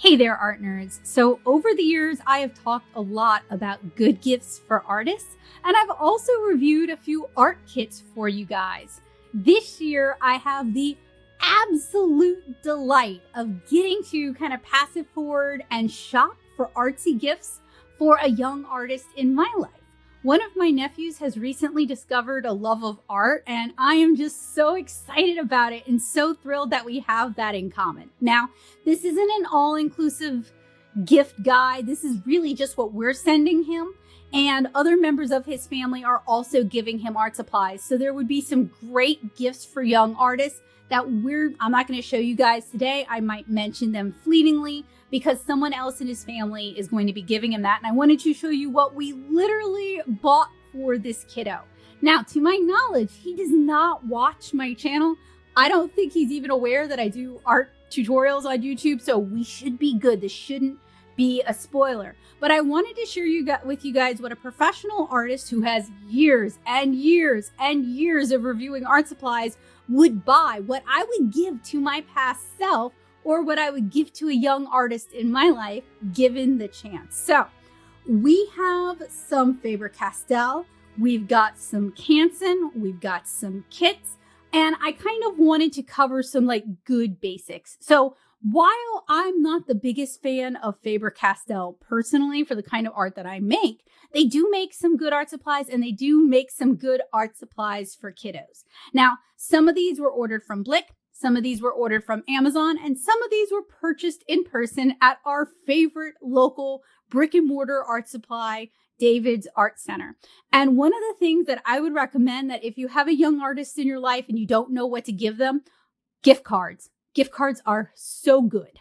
Hey there, art nerds. So over the years, I have talked a lot about good gifts for artists, and I've also reviewed a few art kits for you guys. This year, I have the absolute delight of getting to kind of pass it forward and shop for artsy gifts for a young artist in my life. One of my nephews has recently discovered a love of art, and I am just so excited about it and so thrilled that we have that in common. Now, this isn't an all-inclusive gift guide. This is really just what we're sending him, and other members of his family are also giving him art supplies. So there would be some great gifts for young artists that I'm not going to show you guys today. I might mention them fleetingly because someone else in his family is going to be giving him that. And I wanted to show you what we literally bought for this kiddo. Now, to my knowledge, he does not watch my channel. I don't think he's even aware that I do art tutorials on YouTube, so we should be good. This shouldn't be a spoiler. But I wanted to share with you guys what a professional artist who has years and years and years of reviewing art supplies would buy, what I would give to my past self, or what I would give to a young artist in my life, given the chance. So we have some Faber Castell, we've got some Canson, we've got some kits, and I kind of wanted to cover some good basics. So while I'm not the biggest fan of Faber Castell personally for the kind of art that I make, they do make some good art supplies, and they do make some good art supplies for kiddos. Now, some of these were ordered from Blick, some of these were ordered from Amazon, and some of these were purchased in person at our favorite local brick and mortar art supply, David's Art Center. And one of the things that I would recommend, that if you have a young artist in your life and you don't know what to give them, gift cards. Gift cards are so good.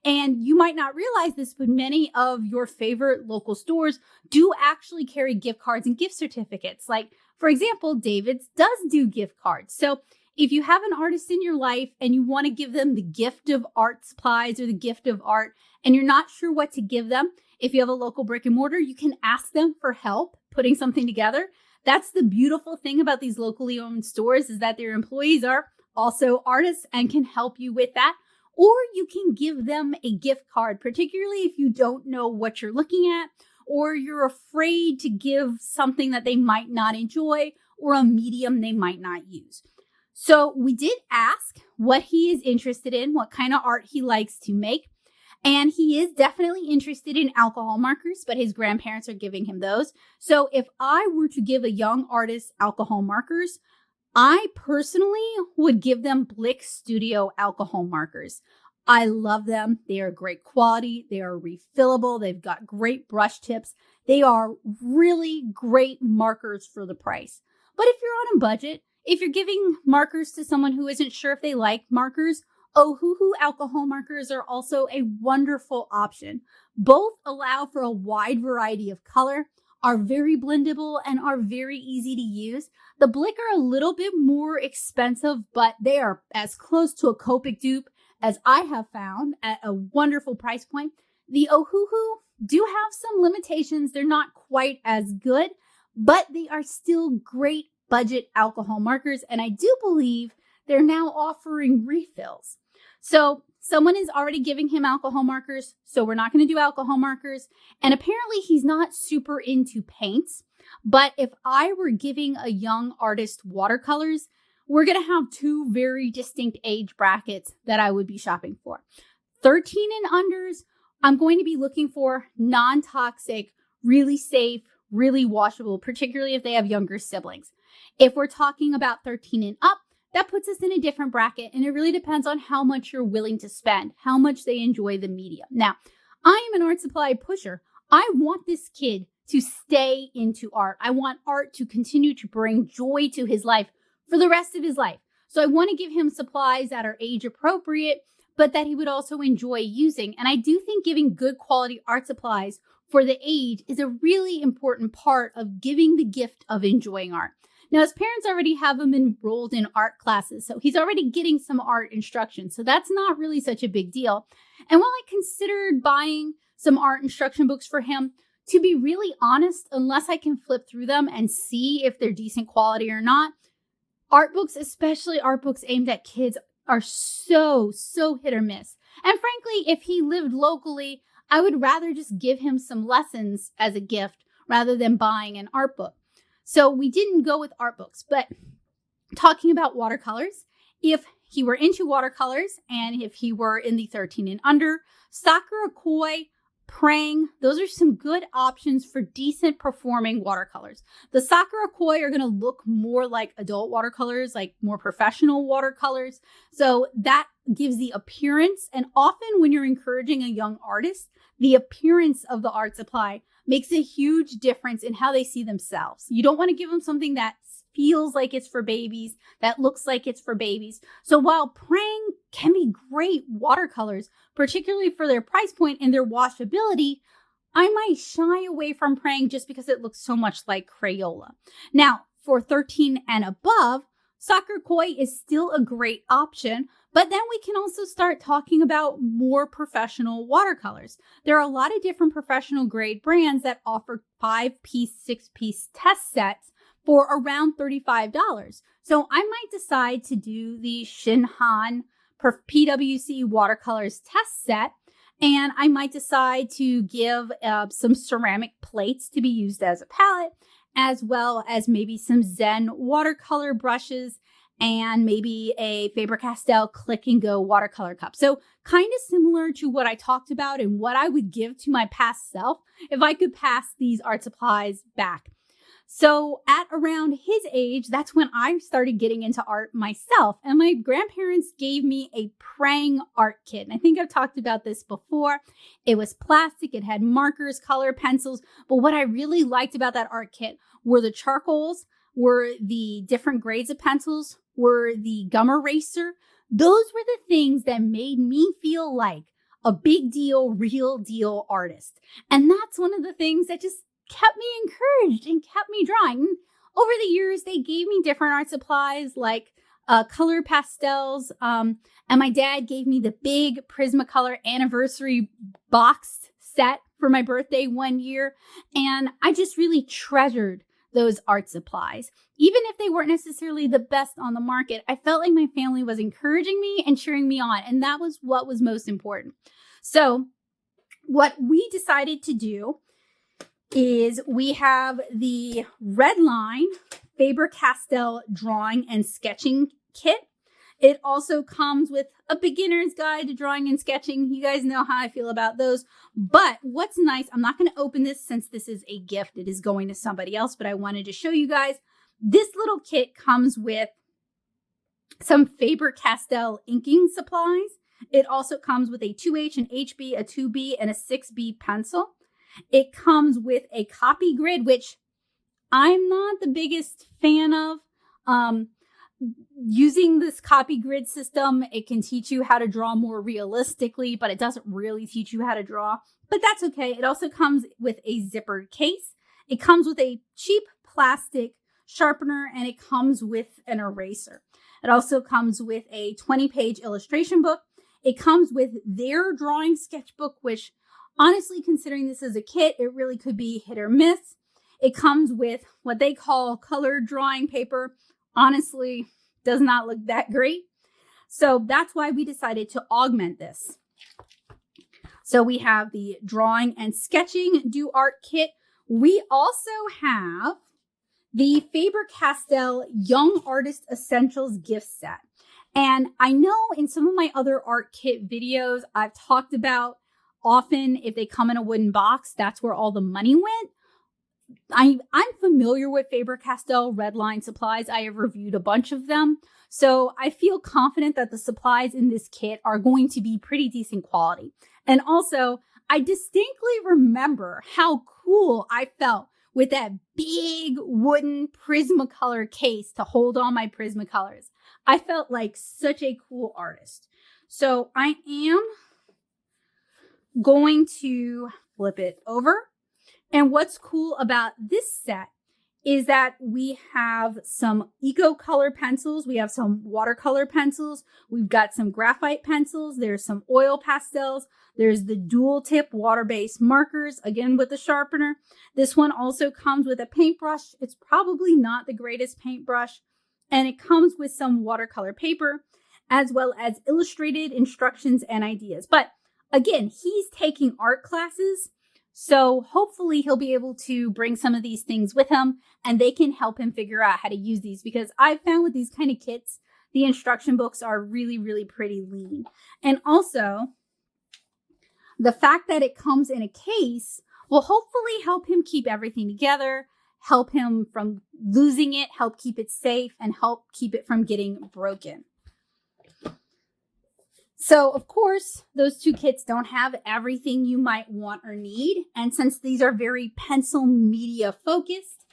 And you might not realize this, but many of your favorite local stores do actually carry gift cards and gift certificates. Like, for example, David's does do gift cards. So if you have an artist in your life and you want to give them the gift of art supplies or the gift of art, and you're not sure what to give them, if you have a local brick and mortar, you can ask them for help putting something together. That's the beautiful thing about these locally owned stores, is that their employees are also artists and can help you with that. Or you can give them a gift card, particularly if you don't know what you're looking at, or you're afraid to give something that they might not enjoy or a medium they might not use. So we did ask what he is interested in, what kind of art he likes to make. And he is definitely interested in alcohol markers, but his grandparents are giving him those. So if I were to give a young artist alcohol markers, I personally would give them Blick Studio alcohol markers. I love them. They are great quality. They are refillable. They've got great brush tips. They are really great markers for the price. But if you're on a budget, if you're giving markers to someone who isn't sure if they like markers, Ohuhu alcohol markers are also a wonderful option. Both allow for a wide variety of color, are very blendable, and are very easy to use. The Blick are a little bit more expensive, but they are as close to a Copic dupe as I have found at a wonderful price point. The Ohuhu do have some limitations. They're not quite as good, but they are still great budget alcohol markers, and I do believe they're now offering refills. So someone is already giving him alcohol markers, so we're not going to do alcohol markers. And apparently he's not super into paints, but if I were giving a young artist watercolors, we're going to have two very distinct age brackets that I would be shopping for. 13 and unders, I'm going to be looking for non-toxic, really safe, really washable, particularly if they have younger siblings. If we're talking about 13 and up, that puts us in a different bracket, and it really depends on how much you're willing to spend, how much they enjoy the medium. Now, I am an art supply pusher. I want this kid to stay into art. I want art to continue to bring joy to his life for the rest of his life. So I want to give him supplies that are age appropriate, but that he would also enjoy using. And I do think giving good quality art supplies for the age is a really important part of giving the gift of enjoying art. Now, his parents already have him enrolled in art classes, so he's already getting some art instruction. So that's not really such a big deal. And while I considered buying some art instruction books for him, to be really honest, unless I can flip through them and see if they're decent quality or not, art books, especially art books aimed at kids, are so hit or miss. And frankly, if he lived locally, I would rather just give him some lessons as a gift rather than buying an art book. So we didn't go with art books, but talking about watercolors, if he were into watercolors and if he were in the 13 and under, Sakura Koi, Prang, those are some good options for decent performing watercolors. The Sakura Koi are going to look more like adult watercolors, like more professional watercolors. So that gives the appearance. And often when you're encouraging a young artist, the appearance of the art supply makes a huge difference in how they see themselves. You don't want to give them something that feels like it's for babies, that looks like it's for babies. So while Prang can be great watercolors, particularly for their price point and their washability, I might shy away from Prang just because it looks so much like Crayola. Now, for 13 and above, Sakura Koi is still a great option, but then we can also start talking about more professional watercolors. There are a lot of different professional grade brands that offer 5-piece, 6-piece test sets for around $35. So I might decide to do the Shinhan PWC watercolors test set, and I might decide to give some ceramic plates to be used as a palette, as well as maybe some Zen watercolor brushes and maybe a Faber Castell Click and Go watercolor cup. So kind of similar to what I talked about and what I would give to my past self if I could pass these art supplies back. So at around his age, that's when I started getting into art myself. And my grandparents gave me a Prang art kit. And I think I've talked about this before. It was plastic. It had markers, color pencils. But what I really liked about that art kit were the charcoals, were the different grades of pencils, were the gum eraser. Those were the things that made me feel like a big deal, real deal artist. And that's one of the things that just kept me encouraged and kept me drawing. Over the years, they gave me different art supplies like color pastels. And my dad gave me the big Prismacolor anniversary box set for my birthday one year. And I just really treasured those art supplies. Even if they weren't necessarily the best on the market, I felt like my family was encouraging me and cheering me on. And that was what was most important. So what we decided to do is we have the Redline Faber Castell drawing and sketching kit. It also comes with a beginner's guide to drawing and sketching. You guys know how I feel about those. But what's nice, I'm not going to open this since this is a gift. It is going to somebody else, but I wanted to show you guys. This little kit comes with some Faber Castell inking supplies. It also comes with a 2H, an HB, a 2B, and a 6B pencil. It comes with a copy grid, which I'm not the biggest fan of. Using this copy grid system, it can teach you how to draw more realistically, but it doesn't really teach you how to draw. But that's okay. It also comes with a zippered case. It comes with a cheap plastic sharpener, and it comes with an eraser. It also comes with a 20-page illustration book. It comes with their drawing sketchbook, which honestly, considering this is a kit, it really could be hit or miss. It comes with what they call colored drawing paper. Honestly, does not look that great. So that's why we decided to augment this. So we have the drawing and sketching do art kit. We also have the Faber Castell Young Artist Essentials gift set. And I know in some of my other art kit videos, I've talked about often if they come in a wooden box, that's where all the money went. I'm familiar with Faber Castell Redline supplies. I have reviewed a bunch of them. So I feel confident that the supplies in this kit are going to be pretty decent quality. And also, I distinctly remember how cool I felt with that big wooden Prismacolor case to hold all my Prismacolors. I felt like such a cool artist. So I am going to flip it over. And what's cool about this set is that we have some eco color pencils. We have some watercolor pencils. We've got some graphite pencils. There's some oil pastels. There's the dual tip water-based markers, again with the sharpener. This one also comes with a paintbrush. It's probably not the greatest paintbrush. And it comes with some watercolor paper. as well as illustrated instructions and ideas. But again, he's taking art classes, so hopefully he'll be able to bring some of these things with him and they can help him figure out how to use these, because I've found with these kind of kits, the instruction books are really, really pretty lean. And also, the fact that it comes in a case will hopefully help him keep everything together, help him from losing it, help keep it safe, and help keep it from getting broken. So, of course, those two kits don't have everything you might want or need. And since these are very pencil media focused,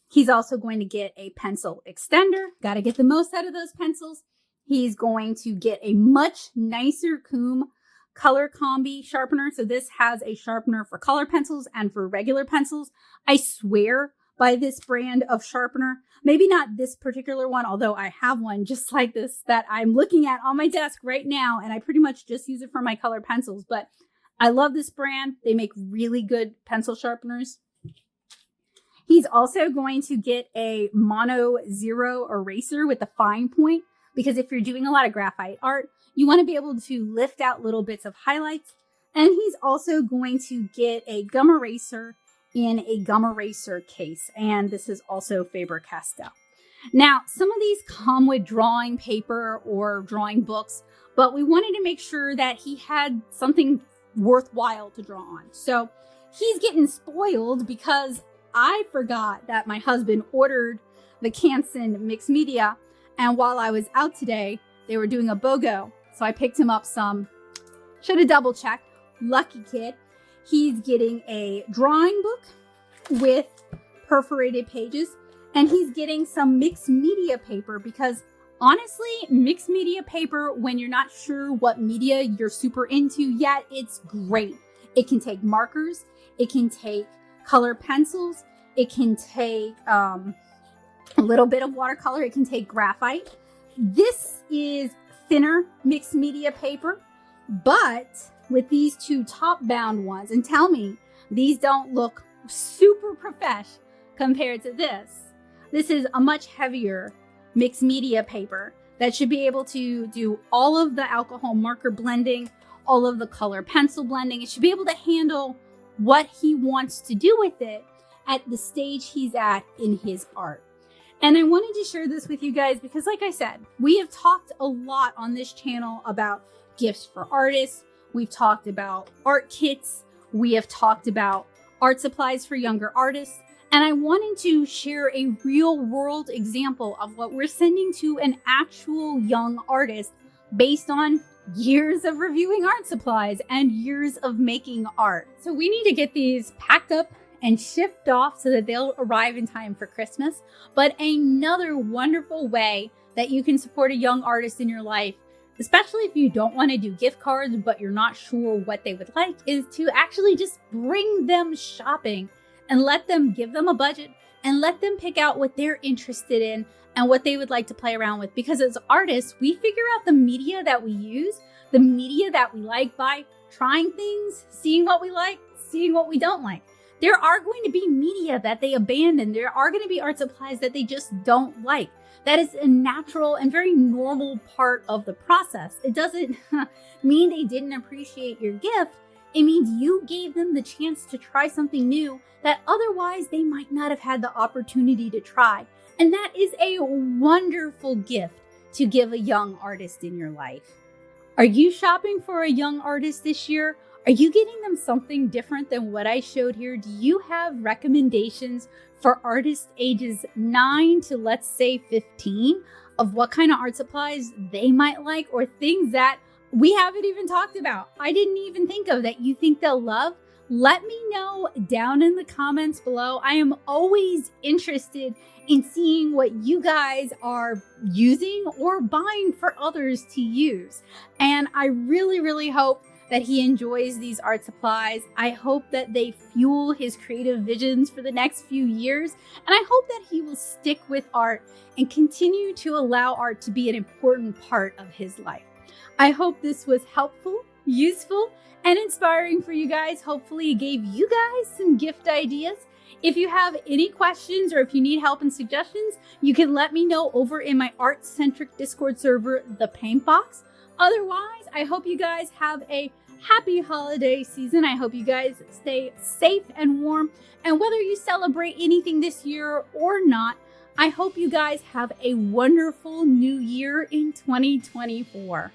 he's also going to get a pencil extender. Got to get the most out of those pencils. He's going to get a much nicer Coom color combi sharpener. So this has a sharpener for color pencils and for regular pencils. I swear by this brand of sharpener. Maybe not this particular one, although I have one just like this that I'm looking at on my desk right now, and I pretty much just use it for my color pencils. But I love this brand. They make really good pencil sharpeners. He's also going to get a mono zero eraser with a fine point, because if you're doing a lot of graphite art, you want to be able to lift out little bits of highlights. And he's also going to get a gum eraser in a gum eraser case. And this is also Faber Castell. Now, some of these come with drawing paper or drawing books, but we wanted to make sure that he had something worthwhile to draw on. So he's getting spoiled because I forgot that my husband ordered the Canson mixed media. And while I was out today, they were doing a BOGO. So I picked him up some. Should have double checked. Lucky kid. He's getting a drawing book with perforated pages, and he's getting some mixed media paper because honestly, mixed media paper, when you're not sure what media you're super into yet, it's great. It can take markers, it can take color pencils, it can take a little bit of watercolor, it can take graphite. This is thinner mixed media paper, but with these two top bound ones, and tell me these don't look super profesh compared to this. This is a much heavier mixed media paper that should be able to do all of the alcohol marker blending, all of the color pencil blending. It should be able to handle what he wants to do with it at the stage he's at in his art. And I wanted to share this with you guys because, like I said, we have talked a lot on this channel about gifts for artists. We've talked about art kits. We have talked about art supplies for younger artists. And I wanted to share a real world example of what we're sending to an actual young artist based on years of reviewing art supplies and years of making art. So we need to get these packed up and shipped off so that they'll arrive in time for Christmas. But another wonderful way that you can support a young artist in your life, especially if you don't want to do gift cards, but you're not sure what they would like, is to actually just bring them shopping and let them give them a budget and let them pick out what they're interested in and what they would like to play around with. Because as artists, we figure out the media that we use, the media that we like by trying things, seeing what we like, seeing what we don't like. There are going to be media that they abandon. There are going to be art supplies that they just don't like. That is a natural and very normal part of the process. It doesn't mean they didn't appreciate your gift. It means you gave them the chance to try something new that otherwise they might not have had the opportunity to try. And that is a wonderful gift to give a young artist in your life. Are you shopping for a young artist this year? Are you getting them something different than what I showed here? Do you have recommendations for artists ages 9 to, let's say, 15 of what kind of art supplies they might like, or things that we haven't even talked about, I didn't even think of, that you think they'll love? Let me know down in the comments below. I am always interested in seeing what you guys are using or buying for others to use. And I really, really hope that he enjoys these art supplies. I hope that they fuel his creative visions for the next few years. And I hope that he will stick with art and continue to allow art to be an important part of his life. I hope this was helpful, useful, and inspiring for you guys. Hopefully it gave you guys some gift ideas. If you have any questions or if you need help and suggestions, you can let me know over in my art-centric Discord server, The Paint Box. Otherwise, I hope you guys have a happy holiday season. I hope you guys stay safe and warm. And whether you celebrate anything this year or not, I hope you guys have a wonderful new year in 2024.